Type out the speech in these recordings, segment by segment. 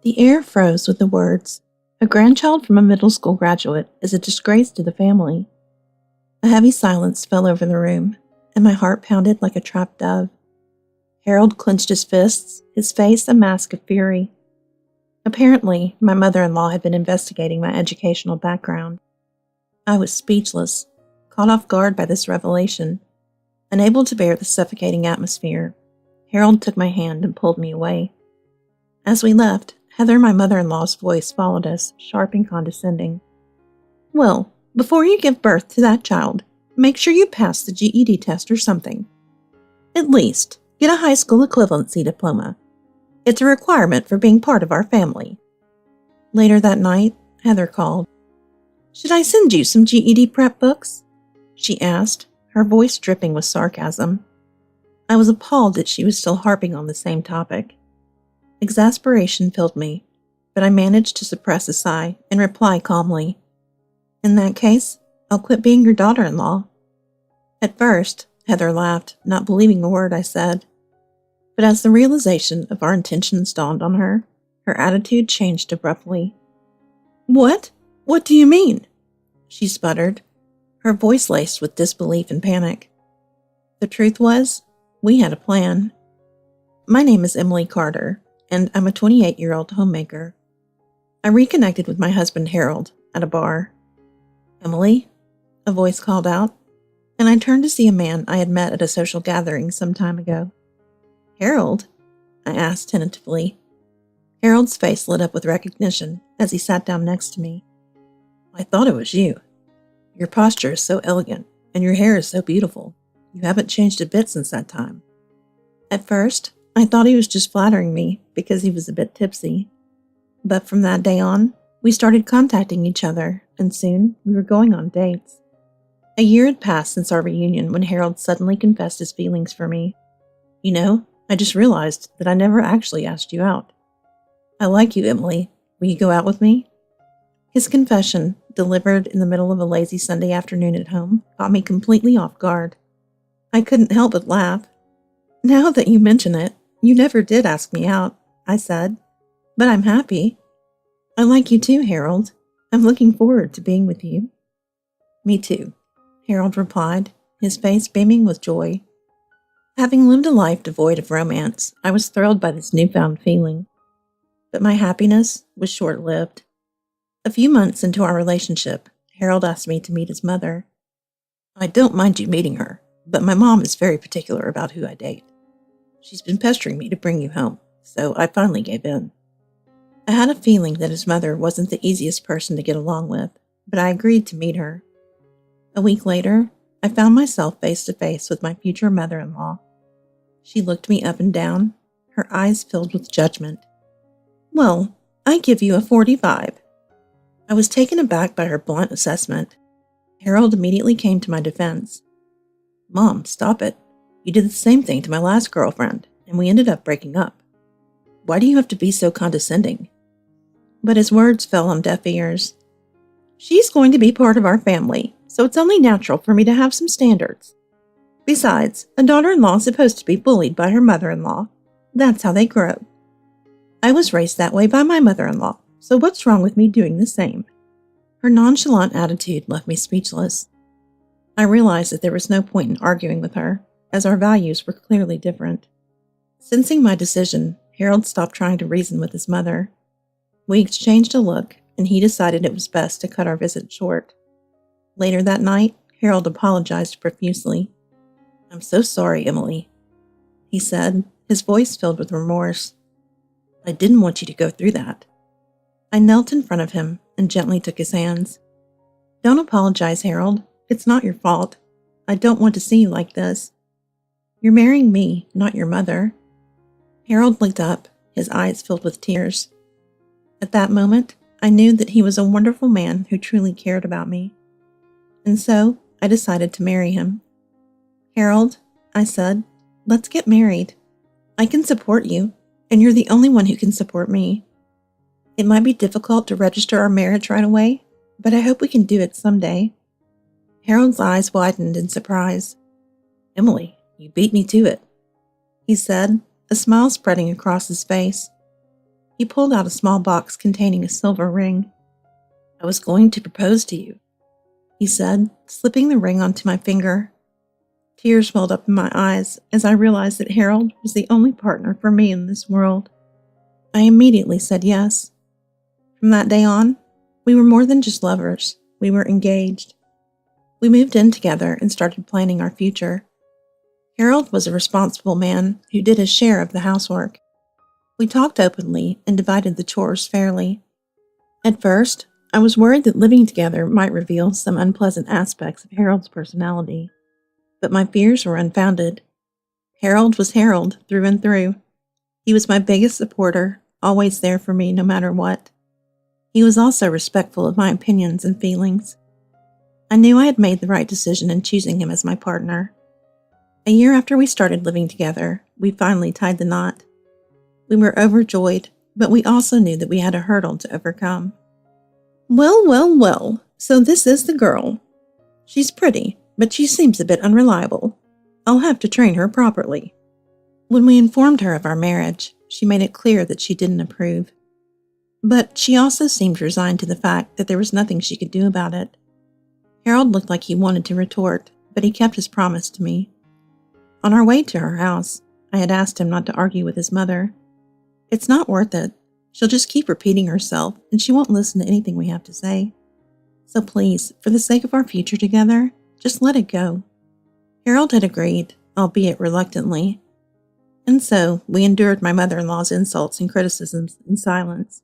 The air froze with the words, "A grandchild from a middle school graduate is a disgrace to the family." A heavy silence fell over the room, and my heart pounded like a trapped dove. Harold clenched his fists, his face a mask of fury. Apparently, my mother-in-law had been investigating my educational background. I was speechless, caught off guard by this revelation. Unable to bear the suffocating atmosphere, Harold took my hand and pulled me away. As we left, Heather, my mother-in-law's voice, followed us, sharp and condescending. "Well, before you give birth to that child, make sure you pass the GED test or something. At least, get a high school equivalency diploma. It's a requirement for being part of our family." Later that night, Heather called. "Should I send you some GED prep books?" she asked, her voice dripping with sarcasm. I was appalled that she was still harping on the same topic. Exasperation filled me, but I managed to suppress a sigh and reply calmly, "In that case, I'll quit being your daughter-in-law." At first, Heather laughed, not believing a word I said. But as the realization of our intentions dawned on her, her attitude changed abruptly. "What? What do you mean?" she sputtered, her voice laced with disbelief and panic. The truth was, we had a plan. My name is Emily Carter, and I'm a 28-year-old homemaker. I reconnected with my husband Harold at a bar. "Emily?" a voice called out, and I turned to see a man I had met at a social gathering some time ago. "Harold?" I asked tentatively. Harold's face lit up with recognition as he sat down next to me. "I thought it was you. Your posture is so elegant, and your hair is so beautiful. You haven't changed a bit since that time." At first, I thought he was just flattering me because he was a bit tipsy. But from that day on, we started contacting each other, and soon we were going on dates. A year had passed since our reunion when Harold suddenly confessed his feelings for me. "You know, I just realized that I never actually asked you out. I like you, Emily. Will you go out with me?" His confession, delivered in the middle of a lazy Sunday afternoon at home, caught me completely off guard. I couldn't help but laugh. "Now that you mention it, you never did ask me out," I said. "But I'm happy." "I like you too, Harold. I'm looking forward to being with you." "Me too," Harold replied, his face beaming with joy. Having lived a life devoid of romance, I was thrilled by this newfound feeling. But my happiness was short-lived. A few months into our relationship, Harold asked me to meet his mother. "I don't mind you meeting her, but my mom is very particular about who I date. She's been pestering me to bring you home, so I finally gave in." I had a feeling that his mother wasn't the easiest person to get along with, but I agreed to meet her. A week later, I found myself face to face with my future mother-in-law. She looked me up and down, her eyes filled with judgment. "Well, I give you a 45. I was taken aback by her blunt assessment. Harold immediately came to my defense. "Mom, stop it. You did the same thing to my last girlfriend, and we ended up breaking up. Why do you have to be so condescending?" But his words fell on deaf ears. "She's going to be part of our family, so it's only natural for me to have some standards. Besides, a daughter-in-law is supposed to be bullied by her mother-in-law. That's how they grow. I was raised that way by my mother-in-law, so what's wrong with me doing the same?" Her nonchalant attitude left me speechless. I realized that there was no point in arguing with her, as our values were clearly different. Sensing my decision, Harold stopped trying to reason with his mother. We exchanged a look, and he decided it was best to cut our visit short. Later that night, Harold apologized profusely. "I'm so sorry, Emily," he said, his voice filled with remorse. "I didn't want you to go through that." I knelt in front of him and gently took his hands. "Don't apologize, Harold. It's not your fault. I don't want to see you like this. You're marrying me, not your mother." Harold looked up, his eyes filled with tears. At that moment, I knew that he was a wonderful man who truly cared about me. And so, I decided to marry him. "Harold," I said, "let's get married. I can support you, and you're the only one who can support me. It might be difficult to register our marriage right away, but I hope we can do it someday." Harold's eyes widened in surprise. "Emily, you beat me to it," he said, a smile spreading across his face. He pulled out a small box containing a silver ring. "I was going to propose to you," he said, slipping the ring onto my finger. Tears welled up in my eyes as I realized that Harold was the only partner for me in this world. I immediately said yes. From that day on, we were more than just lovers. We were engaged. We moved in together and started planning our future. Harold was a responsible man who did his share of the housework. We talked openly and divided the chores fairly. At first, I was worried that living together might reveal some unpleasant aspects of Harold's personality, but my fears were unfounded. Harold was Harold through and through. He was my biggest supporter, always there for me no matter what. He was also respectful of my opinions and feelings. I knew I had made the right decision in choosing him as my partner. A year after we started living together, we finally tied the knot. We were overjoyed, but we also knew that we had a hurdle to overcome. "Well, well, well, so this is the girl. She's pretty, but she seems a bit unreliable. I'll have to train her properly." When we informed her of our marriage, she made it clear that she didn't approve. But she also seemed resigned to the fact that there was nothing she could do about it. Harold looked like he wanted to retort, but he kept his promise to me. On our way to her house, I had asked him not to argue with his mother. "It's not worth it. She'll just keep repeating herself, and she won't listen to anything we have to say. So please, for the sake of our future together, just let it go." Harold had agreed, albeit reluctantly. And so we endured my mother-in-law's insults and criticisms in silence.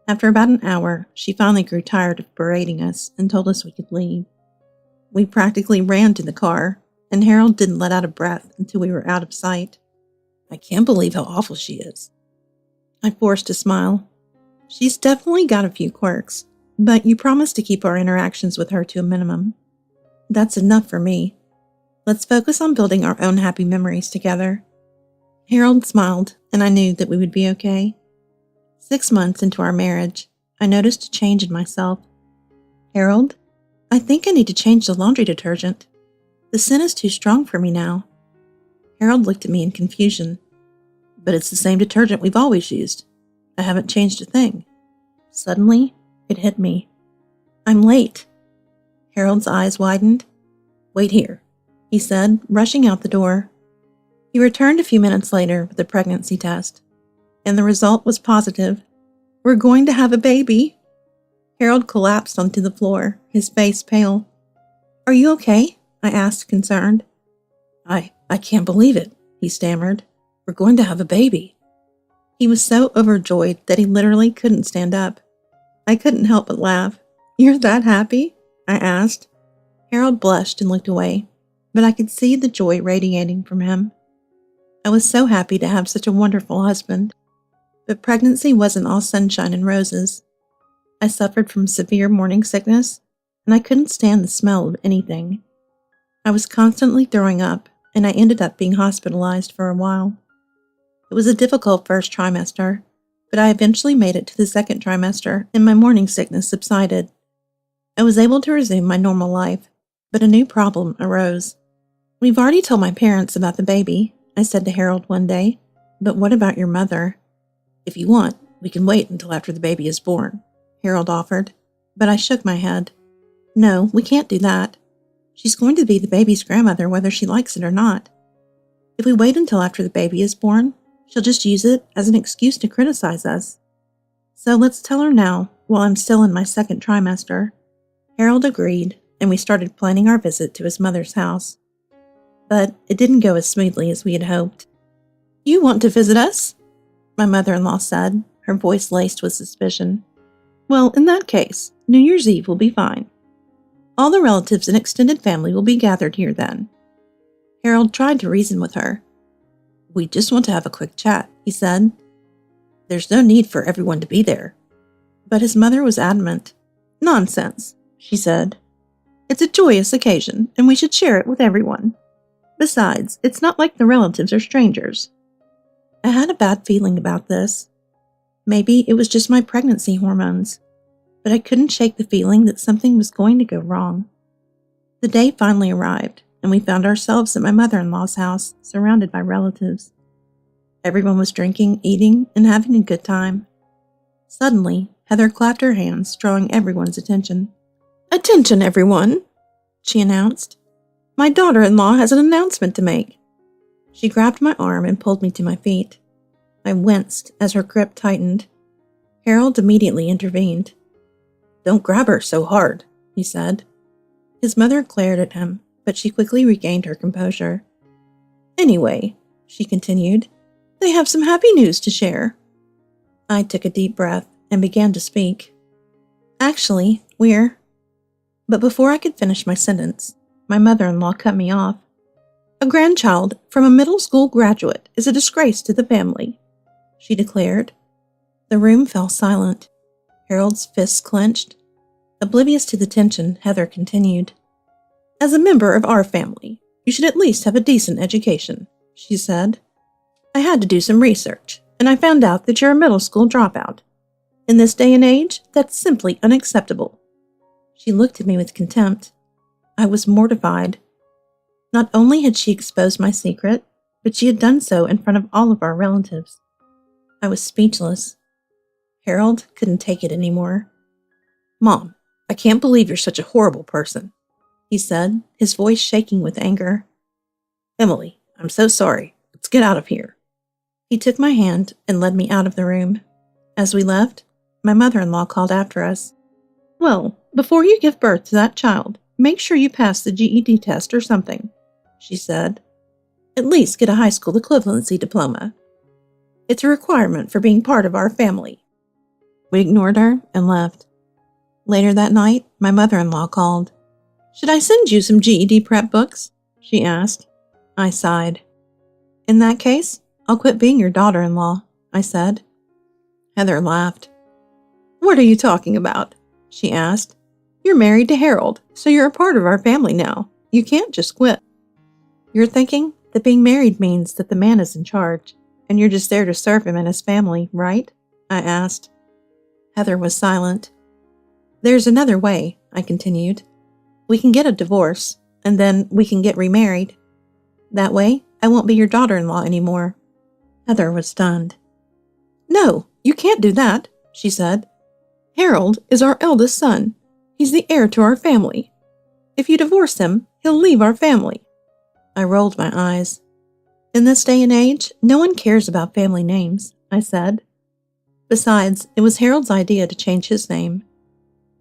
After about an hour, she finally grew tired of berating us and told us we could leave. We practically ran to the car, and Harold didn't let out a breath until we were out of sight. "I can't believe how awful she is." I forced a smile. "She's definitely got a few quirks, but you promised to keep our interactions with her to a minimum. That's enough for me. Let's focus on building our own happy memories together." Harold smiled, and I knew that we would be okay. 6 months into our marriage, I noticed a change in myself. "Harold, I think I need to change the laundry detergent. The scent is too strong for me now." Harold looked at me in confusion. "But it's the same detergent we've always used. I haven't changed a thing." Suddenly, it hit me. "I'm late." Harold's eyes widened. "Wait here," he said, rushing out the door. He returned a few minutes later with a pregnancy test, and the result was positive. "We're going to have a baby." Harold collapsed onto the floor, his face pale. "Are you okay?" I asked, concerned. I can't believe it," he stammered. "We're going to have a baby." He was so overjoyed that he literally couldn't stand up. I couldn't help but laugh. "You're that happy?" I asked. Harold blushed and looked away, but I could see the joy radiating from him. I was so happy to have such a wonderful husband. But pregnancy wasn't all sunshine and roses. I suffered from severe morning sickness, and I couldn't stand the smell of anything. I was constantly throwing up, and I ended up being hospitalized for a while. It was a difficult first trimester, but I eventually made it to the second trimester, and my morning sickness subsided. I was able to resume my normal life, but a new problem arose. "We've already told my parents about the baby," I said to Harold one day. "But what about your mother?" "If you want, we can wait until after the baby is born," Harold offered, but I shook my head. "No, we can't do that. She's going to be the baby's grandmother whether she likes it or not. If we wait until after the baby is born, she'll just use it as an excuse to criticize us. So let's tell her now, while I'm still in my second trimester." Harold agreed, and we started planning our visit to his mother's house. But it didn't go as smoothly as we had hoped. "You want to visit us?" my mother-in-law said, her voice laced with suspicion. "Well, in that case, New Year's Eve will be fine. All the relatives and extended family will be gathered here then." Harold tried to reason with her. "We just want to have a quick chat," he said. "There's no need for everyone to be there." But his mother was adamant. "Nonsense," she said. "It's a joyous occasion, and we should share it with everyone. Besides, it's not like the relatives are strangers." I had a bad feeling about this. Maybe it was just my pregnancy hormones, but I couldn't shake the feeling that something was going to go wrong. The day finally arrived, and we found ourselves at my mother-in-law's house, surrounded by relatives. Everyone was drinking, eating, and having a good time. Suddenly, Heather clapped her hands, drawing everyone's attention. "Attention, everyone," she announced. "My daughter-in-law has an announcement to make." She grabbed my arm and pulled me to my feet. I winced as her grip tightened. Harold immediately intervened. "Don't grab her so hard," he said. His mother glared at him, but she quickly regained her composure. "Anyway," she continued, "they have some happy news to share." I took a deep breath and began to speak. "Actually, we're—" But before I could finish my sentence, my mother-in-law cut me off. "A grandchild from a middle school graduate is a disgrace to the family," she declared. The room fell silent. Harold's fists clenched. Oblivious to the tension, Heather continued. "As a member of our family, you should at least have a decent education," she said. "I had to do some research, and I found out that you're a middle school dropout. In this day and age, that's simply unacceptable." She looked at me with contempt. I was mortified. Not only had she exposed my secret, but she had done so in front of all of our relatives. I was speechless. Harold couldn't take it anymore. "Mom, I can't believe you're such a horrible person," he said, his voice shaking with anger. "Emily, I'm so sorry. Let's get out of here." He took my hand and led me out of the room. As we left, my mother-in-law called after us. "Well, before you give birth to that child, make sure you pass the GED test or something," she said. "At least get a high school equivalency diploma. It's a requirement for being part of our family." We ignored her and left. Later that night, my mother-in-law called. "Should I send you some GED prep books?" she asked. I sighed. "In that case, I'll quit being your daughter-in-law," I said. Heather laughed. "What are you talking about?" she asked. "You're married to Harold, so you're a part of our family now. You can't just quit." "You're thinking that being married means that the man is in charge, and you're just there to serve him and his family, right?" I asked. Heather was silent. "There's another way," I continued. "We can get a divorce, and then we can get remarried. That way, I won't be your daughter-in-law anymore." Heather was stunned. "No, you can't do that," she said. "Harold is our eldest son. He's the heir to our family. If you divorce him, he'll leave our family." I rolled my eyes. "In this day and age, no one cares about family names," I said. Besides, it was Harold's idea to change his name.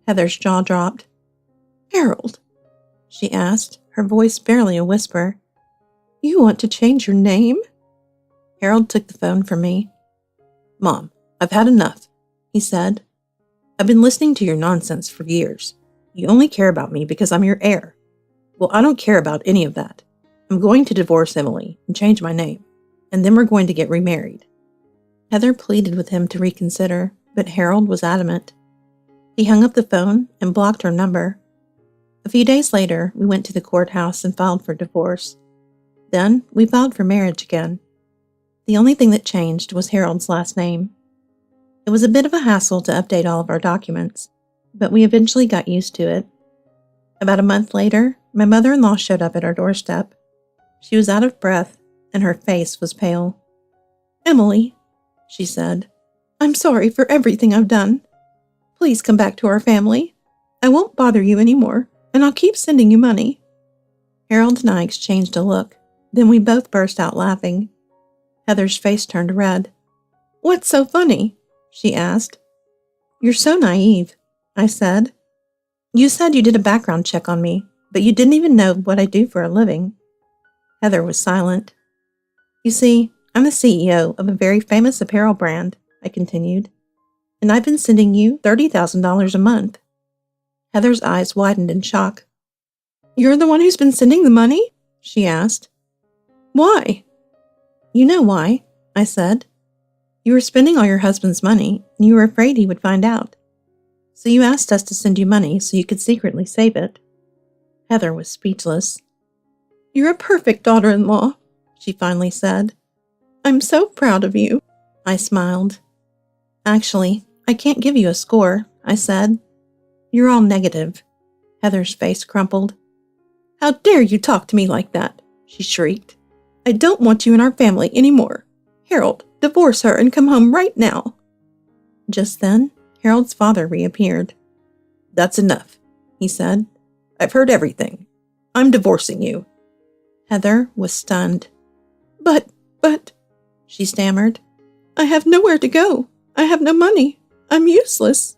Heather's jaw dropped. "Harold?" she asked, her voice barely a whisper. "You want to change your name?" Harold took the phone from me. "Mom, I've had enough," he said. "I've been listening to your nonsense for years. You only care about me because I'm your heir. Well, I don't care about any of that. I'm going to divorce Emily and change my name, and then we're going to get remarried." Heather pleaded with him to reconsider, but Harold was adamant. He hung up the phone and blocked her number. A few days later, we went to the courthouse and filed for divorce. Then, we filed for marriage again. The only thing that changed was Harold's last name. It was a bit of a hassle to update all of our documents, but we eventually got used to it. About a month later, my mother-in-law showed up at our doorstep. She was out of breath, and her face was pale. "Emily," she said, "I'm sorry for everything I've done. Please come back to our family. I won't bother you anymore, and I'll keep sending you money." Harold and I exchanged a look. Then we both burst out laughing. Heather's face turned red. "What's so funny?" she asked. "You're so naive," I said. "You said you did a background check on me, but you didn't even know what I do for a living." Heather was silent. "You see, I'm the CEO of a very famous apparel brand," I continued, "and I've been sending you $30,000 a month." Heather's eyes widened in shock. "You're the one who's been sending the money?" she asked. "Why?" "You know why," I said. "You were spending all your husband's money, and you were afraid he would find out. So you asked us to send you money so you could secretly save it." Heather was speechless. "You're a perfect daughter-in-law," she finally said. "I'm so proud of you." I smiled. "Actually, I can't give you a score," I said. "You're all negative." Heather's face crumpled. "How dare you talk to me like that?" she shrieked. "I don't want you in our family anymore. Harold, divorce her and come home right now." Just then, Harold's father reappeared. "That's enough," he said. "I've heard everything. I'm divorcing you." Heather was stunned. But, she stammered. "I have nowhere to go. I have no money. I'm useless."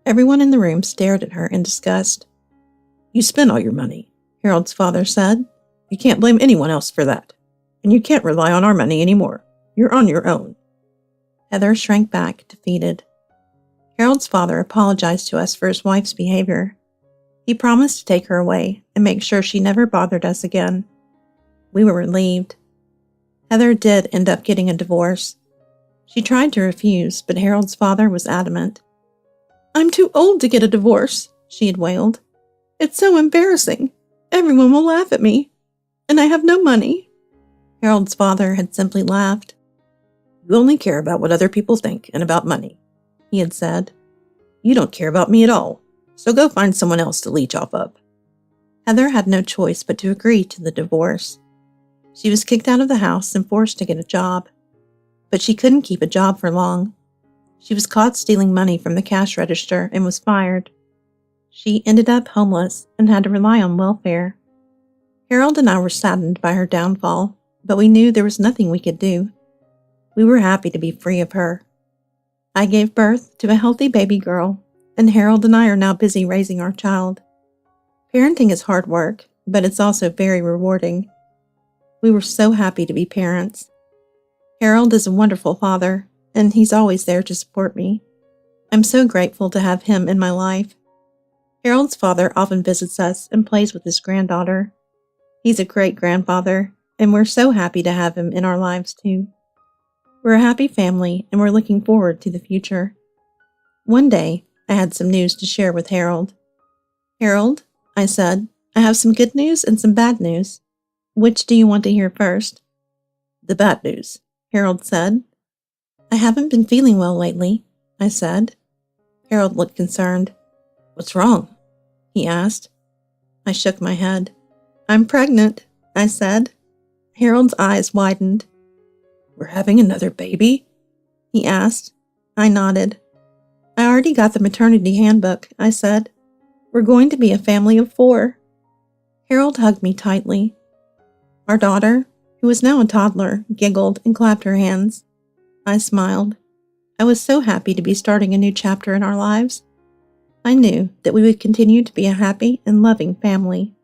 Everyone in the room stared at her in disgust. "You spent all your money," Harold's father said. "You can't blame anyone else for that. And you can't rely on our money anymore. You're on your own." Heather shrank back, defeated. Harold's father apologized to us for his wife's behavior. He promised to take her away and make sure she never bothered us again. We were relieved. Heather did end up getting a divorce. She tried to refuse, but Harold's father was adamant. "I'm too old to get a divorce," she had wailed. "It's so embarrassing. Everyone will laugh at me. And I have no money." Harold's father had simply laughed. "You only care about what other people think and about money," he had said. "You don't care about me at all, so go find someone else to leech off of." Heather had no choice but to agree to the divorce. She was kicked out of the house and forced to get a job. But she couldn't keep a job for long. She was caught stealing money from the cash register and was fired. She ended up homeless and had to rely on welfare. Harold and I were saddened by her downfall, but we knew there was nothing we could do. We were happy to be free of her. I gave birth to a healthy baby girl, and Harold and I are now busy raising our child. Parenting is hard work, but it's also very rewarding. We were so happy to be parents. Harold is a wonderful father, and he's always there to support me. I'm so grateful to have him in my life. Harold's father often visits us and plays with his granddaughter. He's a great grandfather, and we're so happy to have him in our lives too. We're a happy family, and we're looking forward to the future. One day, I had some news to share with Harold. "Harold," I said, "I have some good news and some bad news. Which do you want to hear first?" "The bad news," Harold said. "I haven't been feeling well lately," I said. Harold looked concerned. "What's wrong?" he asked. I shook my head. "I'm pregnant," I said. Harold's eyes widened. "We're having another baby?" he asked. I nodded. "I already got the maternity handbook," I said. "We're going to be a family of 4. Harold hugged me tightly. Our daughter, who was now a toddler, giggled and clapped her hands. I smiled. I was so happy to be starting a new chapter in our lives. I knew that we would continue to be a happy and loving family.